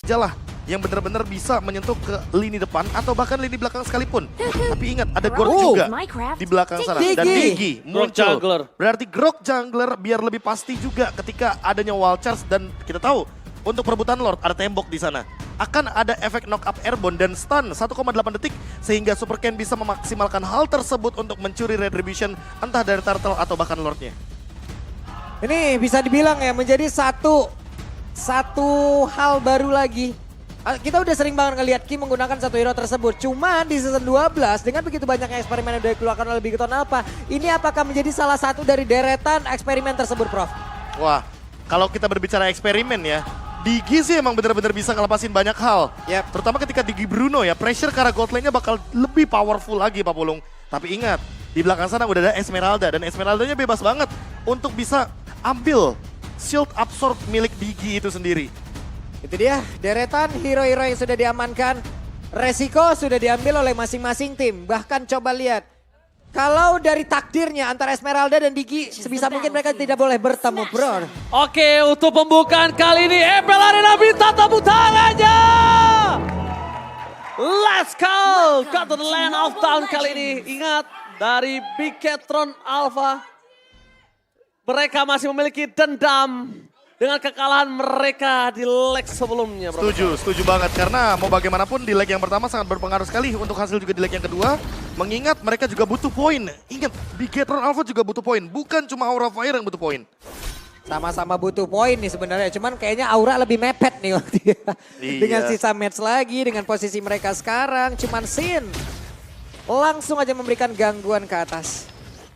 ajalah yang benar-benar bisa menyentuh ke lini depan atau bahkan lini belakang sekalipun. Tapi ingat ada Gord juga di belakang sana. Dan Digi Grok muncul. jungler. Berarti Grok jungler biar lebih pasti juga ketika adanya wall charge dan kita tahu untuk perebutan Lord ada tembok di sana. Akan ada efek knock up airborne dan stun 1,8 detik sehingga Super Ken bisa memaksimalkan hal tersebut untuk mencuri retribution entah dari turtle atau bahkan Lordnya. Ini bisa dibilang ya menjadi satu hal baru lagi. Kita udah sering banget ngelihat Kim menggunakan satu hero tersebut. Cuman di season 12 dengan begitu banyaknya eksperimen yang udah dikeluarkan oleh Big Ton Alpha, ini apakah menjadi salah satu dari deretan eksperimen tersebut, Prof? Wah, kalau kita berbicara eksperimen ya, Digi sih emang benar-benar bisa ngelepasin banyak hal. Yep. Terutama ketika Digi Bruno ya, pressure ke arah gold lane-nya bakal lebih powerful lagi Pak Pulung. Tapi ingat, di belakang sana udah ada Esmeralda dan Esmeraldanya bebas banget untuk bisa ambil shield absorb milik Digi itu sendiri. Itu dia deretan hero-hero yang sudah diamankan. Resiko sudah diambil oleh masing-masing tim. Bahkan coba lihat. Kalau dari takdirnya antara Esmeralda dan Digi sebisa mungkin mereka tidak boleh bertemu, bro. Oke, untuk pembukaan kali ini MPL Arena minta tepuk tangannya. Let's go! Got to the land of town kali ini. Ingat, dari Big Tron Alpha, mereka masih memiliki dendam dengan kekalahan mereka di leg sebelumnya, bro. Setuju banget. Karena mau bagaimanapun di leg yang pertama sangat berpengaruh sekali untuk hasil juga di leg yang kedua. Mengingat mereka juga butuh poin. Ingat, Bigetron Alpha juga butuh poin. Bukan cuma Aura Fire yang butuh poin. Sama-sama butuh poin nih sebenarnya. Cuman kayaknya Aura lebih mepet nih waktu dia. Iya. Dengan sisa match lagi, dengan posisi mereka sekarang. Cuman Sin langsung aja memberikan gangguan ke atas.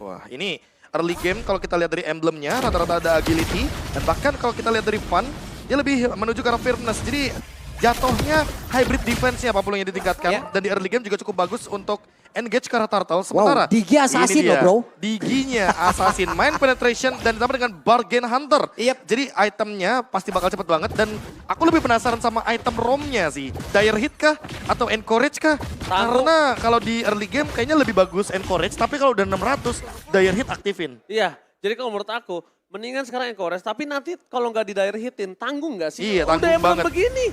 Wah, ini early game kalau kita lihat dari emblemnya rata-rata ada agility. Dan bahkan kalau kita lihat dari fun, dia lebih menuju ke arah firmness. Jadi jatuhnya hybrid defense-nya Pak Pulung yang ditingkatkan. Yeah. Dan di early game juga cukup bagus untuk engage ke arah turtle. Sementara Digi assassin ini dia, loh, bro. Diginya assassin, mind penetration dan ditambah dengan bargain hunter. Yep. Jadi itemnya pasti bakal cepet banget dan aku lebih penasaran sama item romnya sih. Dire hit kah atau encourage kah? Karena kalau di early game kayaknya lebih bagus encourage, tapi kalau udah 600 dire hit aktifin. Iya, jadi kalau menurut aku, mendingan sekarang Encourage, tapi nanti kalau nggak di direct hitin, tanggung nggak sih? Iya, Udah tanggung emang banget. begini,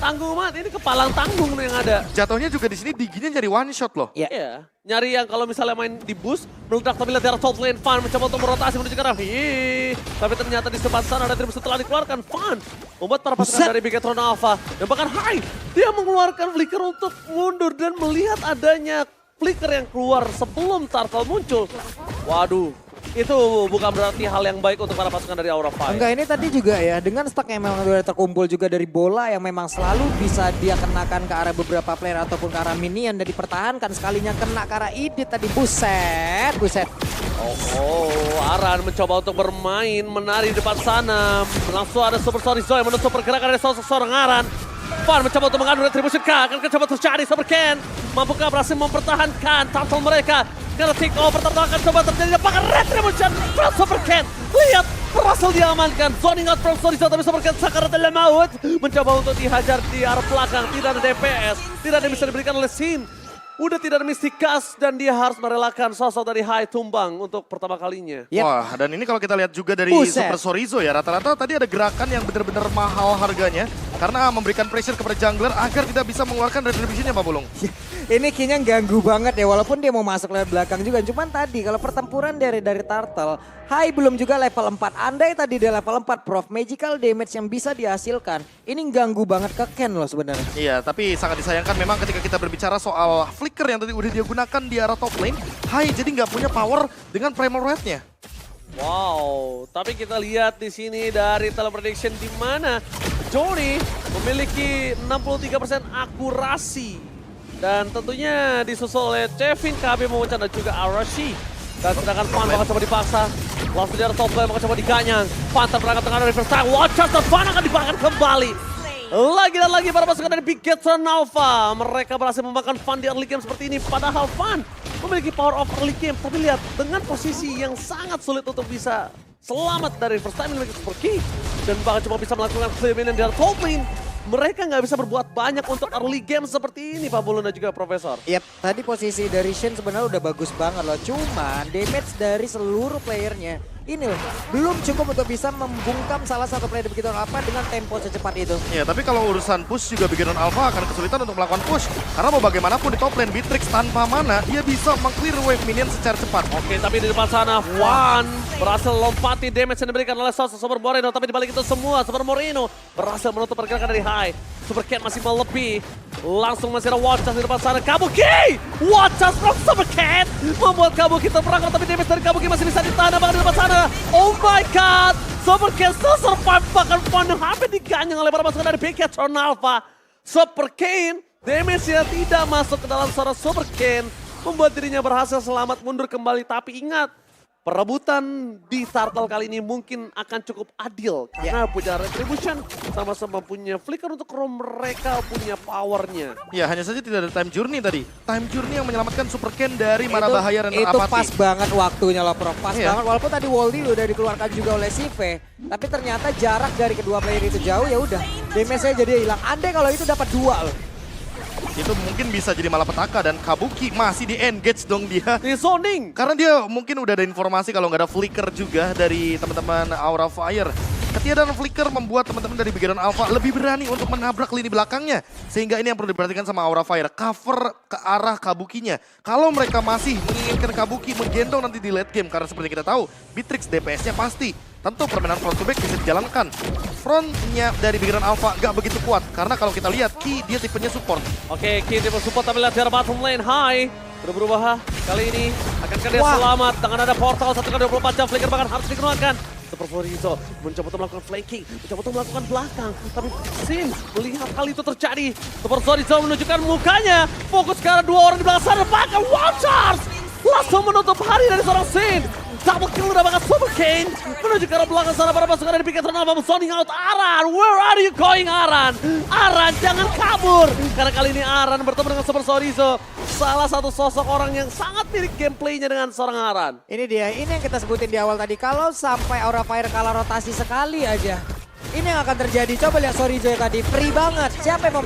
tanggung banget, ini kepalang tanggung yang ada. Jatuhnya juga di sini Diginya nyari one shot loh. Ya. Iya, nyari yang kalau misalnya main di boost, meledak tapi lihat dari top lane, Fan mencoba untuk merotasi menuju ke arah. Tapi ternyata di tempat sana ada tribus setelah dikeluarkan, Fan membuat para pasukan dari Bigetron Alpha. Dan bahkan dia mengeluarkan flicker untuk mundur dan melihat adanya flicker yang keluar sebelum Turtle muncul. Waduh. Itu bukan berarti hal yang baik untuk para pasukan dari Aura Fire. Enggak, ini tadi juga ya, dengan stak yang memang sudah terkumpul juga dari bola yang memang selalu bisa dia kenakan ke arah beberapa player ataupun ke arah minion dan dipertahankan. Sekalinya kena ke arah Idit tadi, buset. Aran mencoba untuk bermain, menari di depan sana. Langsung ada Super Sonic Zoe menutup pergerakan dari seorang Aran. Fan mencoba untuk mengadu retribution K, akan coba terjadi Super Ken. Mampukah berhasil mempertahankan turtle mereka? Karena take over turtle akan coba terjadi, apakah retribution from Super Ken? Lihat, berhasil diamankan. Zoning out from Sonic Zoe, tapi Super Ken sakarat dalam maut. Mencoba untuk dihajar di arah belakang, tidak ada DPS, tidak ada yang bisa diberikan oleh Sin. Udah tidak ada Mystikas dan dia harus merelakan sosok dari Hai tumbang untuk pertama kalinya. Yep. Wah, dan ini kalau kita lihat juga dari Buset. Super Sorizo ya, rata-rata tadi ada gerakan yang benar-benar mahal harganya. Karena memberikan pressure kepada jungler agar tidak bisa mengeluarkan retribution-nya Pak Pulung. Ini kayaknya ganggu banget ya, walaupun dia mau masuk lewat belakang juga. Cuman tadi kalau pertempuran dari Turtle, Hai belum juga level 4. Andai tadi dia level 4, Prof, magical damage yang bisa dihasilkan, ini ganggu banget ke Ken loh sebenarnya. Iya, tapi sangat disayangkan memang ketika kita berbicara soal flicker yang tadi udah dia gunakan di arah top lane, Hai jadi nggak punya power dengan primal red-nya. Wow, tapi kita lihat di sini dari teleprediction di mana Johnny memiliki 63% akurasi. Dan tentunya disusul oleh Kevin, KB Momocan dan juga Arashi. Dan sedangkan Fan bakal coba dipaksa. Langsung di arah top lane bakal coba diganyang. Fan terperangkap tengah dari first time. Watch out, dan Fan akan dibakar kembali. Lagi dan lagi para pasukan dari Bigetron Alpha. Mereka berhasil memakan Fan di early game seperti ini. Padahal Fan memiliki power of early game. Tapi lihat, dengan posisi yang sangat sulit untuk bisa selamat dari first time memiliki super key. Dan bahkan cuma bisa melakukan clear minion di arah top lane. Mereka nggak bisa berbuat banyak untuk early game seperti ini Pak Bulun dan juga Profesor. Yap, tadi posisi dari Shen sebenarnya udah bagus banget loh. Cuman damage dari seluruh playernya ini loh, belum cukup untuk bisa membungkam salah satu player begitu apa dengan tempo secepat itu. Ya, tapi kalau urusan push juga Beginner Alpha akan kesulitan untuk melakukan push. Karena mau bagaimanapun di top lane Beatrix tanpa mana, dia bisa meng-clear wave minion secara cepat. Oke, tapi di depan sana Wan berhasil lompati damage yang diberikan oleh sosok Super Moreno. Tapi di balik itu semua, Super Moreno berhasil menutup pergerakan dari High. Super Cat masih melebih. Langsung masih ada Watchas di depan sana. Kabuki! Watchas from Super Cat membuat Kabuki terperangkap, tapi damage dari Kabuki masih bisa ditahan bahkan di depan sana. Oh my god! Super Cat still survive, bahkan Pondong hampir diganyang oleh para pasukan dari Beacon Alpha. Super Kane, damage-nya tidak masuk ke dalam seorang Super Kane, membuat dirinya berhasil selamat mundur kembali. Tapi ingat, perebutan di Turtle kali ini mungkin akan cukup adil. Karena punya Retribution, sama-sama punya Flicker untuk roam, mereka punya powernya. Ya, hanya saja tidak ada time journey tadi. Time journey yang menyelamatkan Super Ken dari mana Itu- bahaya dan Itu apati. pas banget waktunya loh Prof, pas Iya. banget. Walaupun tadi Woldy udah dikeluarkan juga oleh Sive, tapi ternyata jarak dari kedua player itu jauh, ya udah damage-nya jadi hilang. Andai kalau itu dapat 2 loh. Itu mungkin bisa jadi malapetaka dan Kabuki masih di engage dong dia. Di zoning. Karena dia mungkin udah ada informasi kalau nggak ada flicker juga dari teman-teman Aura Fire. Ketiadaan flicker membuat teman-teman dari Beginner Alpha lebih berani untuk menabrak lini belakangnya. Sehingga ini yang perlu diperhatikan sama Aura Fire. Cover ke arah Kabukinya. Kalau mereka masih menginginkan Kabuki menggendong nanti di late game. Karena seperti kita tahu, Beatrix DPS-nya pasti. Tentu permainan front to back bisa dijalankan. Frontnya dari Beginner Alpha nggak begitu kuat. Karena kalau kita lihat, Ki dia tipenya support. Oke, Ki tipe support tapi lihat dari bottom lane. High udah berubah kali ini. Akankah dia Wah. selamat dengan ada portal 1x24 jam. Flicker bahkan harus dikeluarkan. Super Florizo mencoba untuk melakukan flanking, mencoba untuk melakukan belakang. Tapi Sin melihat hal itu terjadi. Super Florizo menunjukkan mukanya. Fokus ke arah 2 orang di belakang sana. Bahkan Watchers langsung menutup hari dari seorang Sin. Double kill udah banget Super Kane. Menuju ke arah belakang sana para pasukan dari Beacon Alpha zoning out Aran. Where are you going Aran? Aran jangan kabur. Karena kali ini Aran bertemu dengan Super Florizo. Salah satu sosok orang yang sangat mirip gameplaynya dengan seorang Aran. Ini dia, ini yang kita sebutin di awal tadi. Kalau sampai Aura Fire kalah rotasi sekali aja, ini yang akan terjadi. Coba lihat Sorizo yang tadi, free banget. Siapa yang mau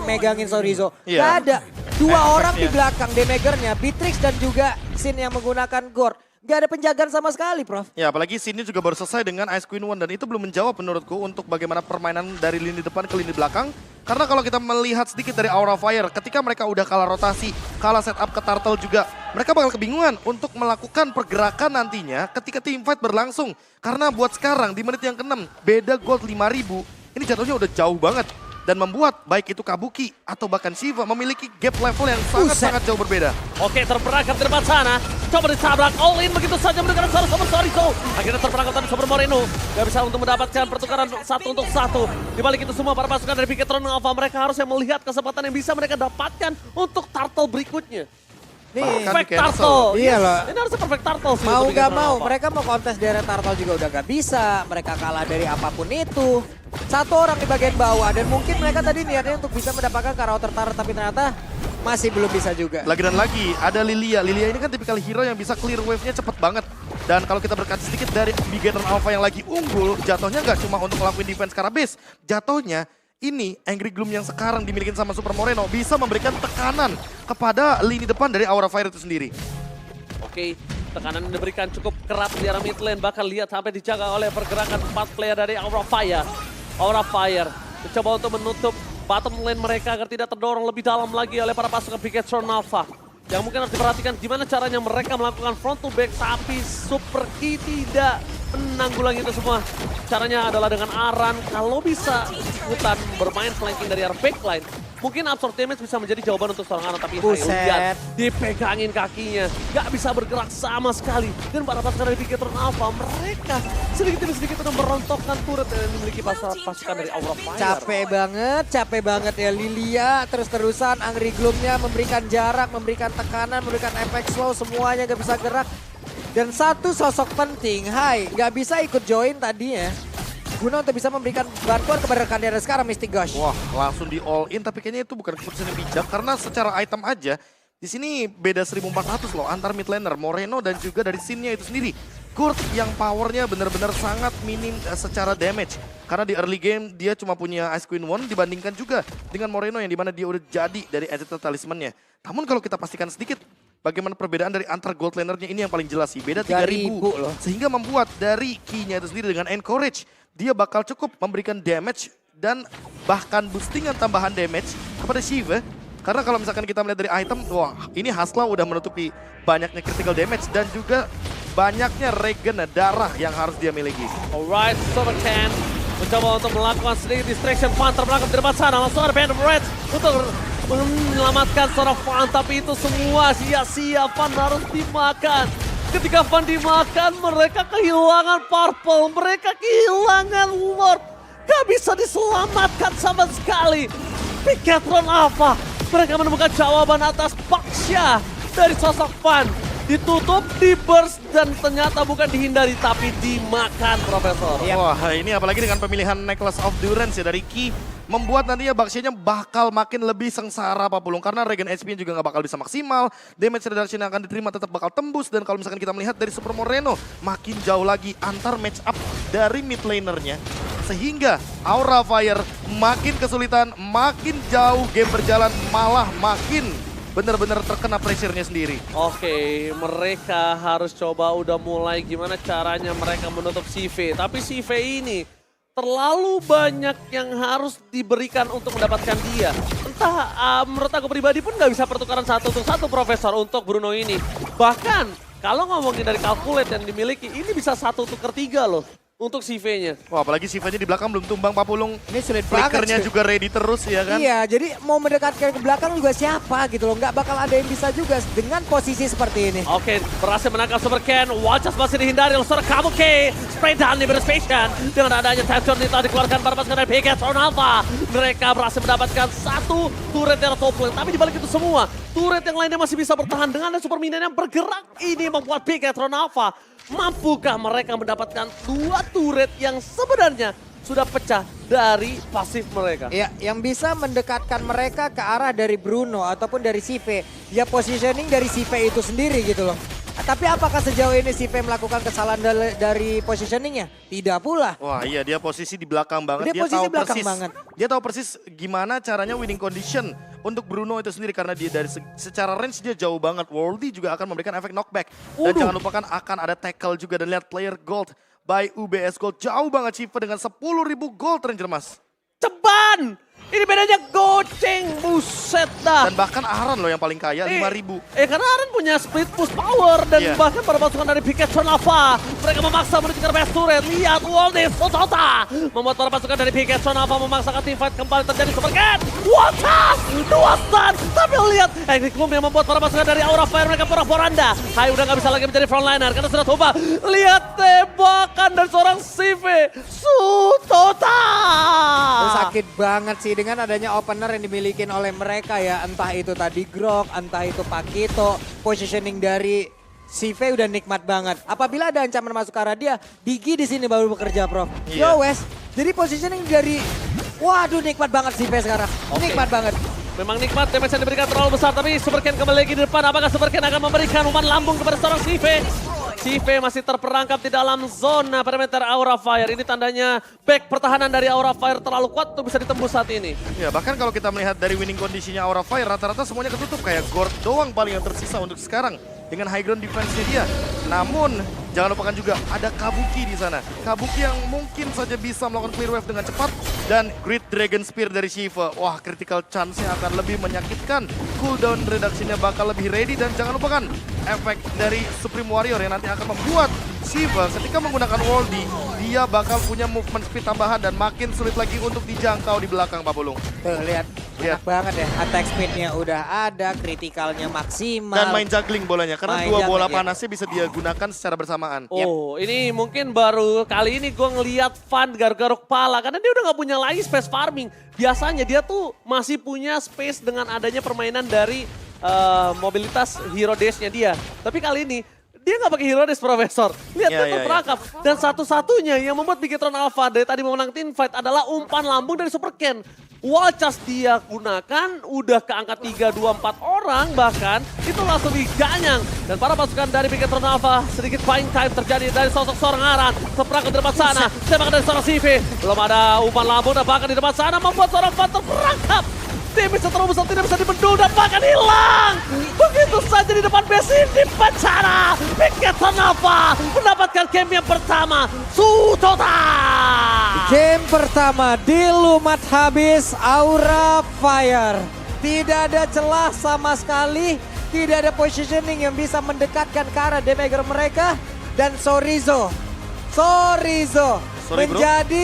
megangin Sorizo? Iya. Gak ada. 2 orang di efeknya. belakang damagernya, Beatrix dan juga Sin yang menggunakan Gord. Gak ada penjagaan sama sekali, Prof. Ya, apalagi scene-nya juga baru selesai dengan Ice Queen One dan itu belum menjawab menurutku untuk bagaimana permainan dari lini depan ke lini belakang. Karena kalau kita melihat sedikit dari Aura Fire, ketika mereka udah kalah rotasi, kalah setup ke Turtle juga, mereka bakal kebingungan untuk melakukan pergerakan nantinya ketika teamfight berlangsung. Karena buat sekarang di menit yang ke-6, beda gold 5.000, ini jatuhnya udah jauh banget. Dan membuat baik itu Kabuki atau bahkan Shiva memiliki gap level yang sangat-sangat jauh berbeda. Oke, terperangkap di depan sana. Coba ditabrak all in begitu saja mendekatkan seorang Super Florizo. Akhirnya terperangkap tapi Super Moreno gak bisa untuk mendapatkan pertukaran 1 untuk 1. Di balik itu semua para pasukan dari Beacon Alpha mereka harusnya melihat kesempatan yang bisa mereka dapatkan untuk Turtle berikutnya. Nih, Bahkan Perfect di cancel. Turtle. Iya Yes, loh. ini harusnya perfect Turtle sih. mau untuk gak Beacon mau, Alpha. mereka mau kontes di area Turtle juga udah gak bisa. Mereka kalah dari apapun itu. 1 orang di bagian bawah dan mungkin mereka tadi niatnya untuk bisa mendapatkan Karauter Turret tapi ternyata masih belum bisa juga. Lagi dan lagi, ada Lilia. Lilia ini kan tipikal hero yang bisa clear wave-nya cepet banget. Dan kalau kita berkaca sedikit dari Beginner Alpha yang lagi unggul, jatuhnya nggak cuma untuk ngelakuin defense karena base. Jatuhnya ini Angry Gloom yang sekarang dimiliki sama Super Moreno bisa memberikan tekanan kepada lini depan dari Aura Fire itu sendiri. Oke, tekanan yang diberikan cukup keras di arah mid lane. Bahkan lihat sampai dijaga oleh pergerakan 4 player dari Aura Fire. Aura Fire mencoba untuk menutup bottom lane mereka agar tidak terdorong lebih dalam lagi oleh para pasukan Beacon Alpha. Yang mungkin harus diperhatikan gimana caranya mereka melakukan front to back tapi Super Key tidak menanggulangi itu semua. Caranya adalah dengan Aran kalau bisa ikutan bermain flanking dari arah backline. Mungkin absorb damage bisa menjadi jawaban untuk seorang Aran, tapi Buset. lihat dipegangin kakinya. Gak bisa bergerak sama sekali. Dan para pasukan dari Beacon Alpha mereka sedikit demi sedikit udah merontokkan turret yang dimiliki pasukan dari Aura Fire. Capek banget ya Lilia. Terus-terusan Angry Gloom-nya memberikan jarak, memberikan tekanan, memberikan efek slow, semuanya gak bisa gerak. Dan satu sosok penting, Hai, gak bisa ikut join tadinya. Guna untuk bisa memberikan bantuan kepada rekan dia sekarang, Mystic Gosh. Wah, langsung di all in, tapi kayaknya itu bukan keputusan yang bijak karena secara item aja di sini beda 1400 loh antar mid laner Moreno dan juga dari scene-nya itu sendiri. Gord yang powernya benar-benar sangat minim secara damage. Karena di early game dia cuma punya Ice Queen One dibandingkan juga dengan Moreno yang dimana dia udah jadi dari Agitated Talisman-nya. Namun kalau kita pastikan sedikit, bagaimana perbedaan dari antar gold lanernya ini yang paling jelas sih. Beda 3.000 3.000 loh. sehingga membuat dari key-nya itu sendiri dengan encourage dia bakal cukup memberikan damage dan bahkan boostingan tambahan damage kepada Shiva. Karena kalau misalkan kita melihat dari item, wah ini Hasla udah menutupi banyaknya critical damage dan juga banyaknya regen darah yang harus dia miliki. Alright, Supercan mencoba untuk melakukan sedikit distraction. Fan terbelakang di depan sana, langsung ada Phantom Reds untuk menyelamatkan seorang Fan, tapi itu semua sia-sia. Fan harus dimakan. Ketika Fan dimakan, mereka kehilangan Purple, mereka kehilangan Lord. Gak bisa diselamatkan sama sekali. Piketron apa? Mereka menemukan jawaban atas Baksha dari sosok Fan. Ditutup, di-burst, dan ternyata bukan dihindari, tapi dimakan, Profesor. Yap. Wah ini apalagi dengan pemilihan Necklace of Durance ya dari Ki. Membuat nantinya Bakshinya bakal makin lebih sengsara Pak Pulung. Karena regen HP juga nggak bakal bisa maksimal. Damage reduction yang akan diterima tetap bakal tembus. Dan kalau misalkan kita melihat dari Super Moreno, makin jauh lagi antar match up dari mid lanernya. Sehingga Aura Fire makin kesulitan, makin jauh game berjalan, malah makin benar-benar terkena pressure-nya sendiri. Oke, mereka harus coba udah mulai gimana caranya mereka menutup CV. Tapi CV ini terlalu banyak yang harus diberikan untuk mendapatkan dia. Entah, menurut aku pribadi pun nggak bisa pertukaran satu untuk satu, Profesor, untuk Bruno ini. Bahkan kalau ngomongin dari calculate yang dimiliki, ini bisa 1 tukar 3 loh untuk CV-nya. Wah apalagi Shiva-nya di belakang belum tumbang Pak Pulung. Ini sulit banget. Flickernya cuy. juga ready terus ya kan. Iya, jadi mau mendekatkan ke belakang juga siapa gitu loh. Nggak bakal ada yang bisa juga dengan posisi seperti ini. Oke, berhasil menangkap Supercan. Watchers masih dihindari oleh seorang Kabuki. Spray down Liberation Station. Dengan adanya Tachon ini telah dikeluarkan para pasukan dari Piketron Alpha. Mereka berhasil mendapatkan 1 turret yang top lane. Tapi dibalik itu semua, turret yang lainnya masih bisa bertahan dengan ada super minion yang bergerak. Ini membuat Piketron Alpha. Mampukah mereka mendapatkan 2 turret yang sebenarnya sudah pecah dari pasif mereka? Ya, yang bisa mendekatkan mereka ke arah dari Bruno ataupun dari CV. Ya positioning dari CV itu sendiri gitu loh. Tapi apakah sejauh ini CV melakukan kesalahan dari positioningnya? Tidak pula. Wah iya dia posisi di belakang banget. Dia posisi tahu belakang persis, banget. Dia tahu persis gimana caranya winning condition untuk Bruno itu sendiri. Karena dia dari secara range dia jauh banget. Worldy juga akan memberikan efek knockback. Dan jangan lupakan akan ada tackle juga. Dan lihat player gold by UBS Gold. Jauh banget Shiva dengan 10.000 gold Ranger Mas. Ceban! Ini bedanya goceng, buset dah. Dan bahkan Aran loh yang paling kaya 5.000. Karena Aren punya split push power dan Iya. bahkan para pasukan dari Piketron Alpha. Mereka memaksa menuju ke best turret. Lihat Waldi Sotota. Membuat para pasukan dari Piketron Alpha memaksakan team fight kembali terjadi Super Cat. What up? 2 stun. Tapi lihat Enigma yang membuat para pasukan dari Aura Fire mereka pura-poranda. Hai udah gak bisa lagi menjadi frontliner karena sudah tumbang. Lihat tembakan dari seorang CV Sotota. Sakit banget sih dengan adanya opener yang dimiliki oleh mereka ya. Entah itu tadi Grok, entah itu Pakito. Positioning dari CV udah nikmat banget. Apabila ada ancaman masuk ke arah dia, Digi di sini baru bekerja, Prof. Iya. Yo Wes, jadi positioning dari, waduh nikmat banget CV sekarang. Oke. Nikmat banget. Memang nikmat, damage yang diberikan terlalu besar, tapi Supercan kembali lagi di depan. Apakah Supercan akan memberikan umpan lambung kepada seorang CV? CV masih terperangkap di dalam zona perimeter Aura Fire. Ini tandanya back pertahanan dari Aura Fire terlalu kuat untuk bisa ditembus saat ini. Ya bahkan kalau kita melihat dari winning kondisinya Aura Fire rata-rata semuanya ketutup. Kayak Gord doang paling yang tersisa untuk sekarang. Dengan high ground defense-nya dia. Namun jangan lupakan juga ada Kabuki di sana. Kabuki yang mungkin saja bisa melakukan clear wave dengan cepat. Dan Great Dragon Spear dari Shiva. Wah critical chance-nya akan lebih menyakitkan. Cooldown reduction-nya bakal lebih ready. Dan jangan lupakan efek dari Supreme Warrior yang nanti akan membuat Shiva ketika menggunakan Worldy. Dia bakal punya movement speed tambahan dan makin sulit lagi untuk dijangkau di belakang Pak Pulung. Tuh lihat, Lihat. enak banget ya. Attack speed-nya udah ada, kritikalnya maksimal. Dan main juggling bolanya. Karena Main 2 bola juggling, ya. panasnya bisa dia gunakan secara bersamaan. Oh, ini mungkin baru kali ini gue ngeliat Fan garuk-garuk pala. Karena dia udah gak punya lagi space farming. Biasanya dia tuh masih punya space dengan adanya permainan dari mobilitas hero dash-nya dia. Tapi kali ini dia nggak pakai hero dash, Profesor. Lihat Ya, dia ya, terperangkap. Dan satu-satunya yang membuat Piketron Alpha dari tadi memenang team fight adalah umpan lambung dari Supercan. Wallchas dia gunakan, udah ke angka 3, 2, 4 orang bahkan. Itu langsung diganyang. Dan para pasukan dari Piketron Alpha sedikit buying time terjadi dari sosok seorang Aran. Seperangkat di depan sana, tembakan dari seorang CV. Belum ada umpan lambung dan bahkan di depan sana membuat seorang Fan terperangkap. Damage terus tidak bisa dibendung dan bahkan hilang. Begitu saja di depan base ini Bencana. Piketton Alpha mendapatkan game yang pertama. Sutota. Game pertama dilumat habis Aura Fire. Tidak ada celah sama sekali. Tidak ada positioning yang bisa mendekatkan ke arah damager mereka. Dan Sorizo Sorry, bro. menjadi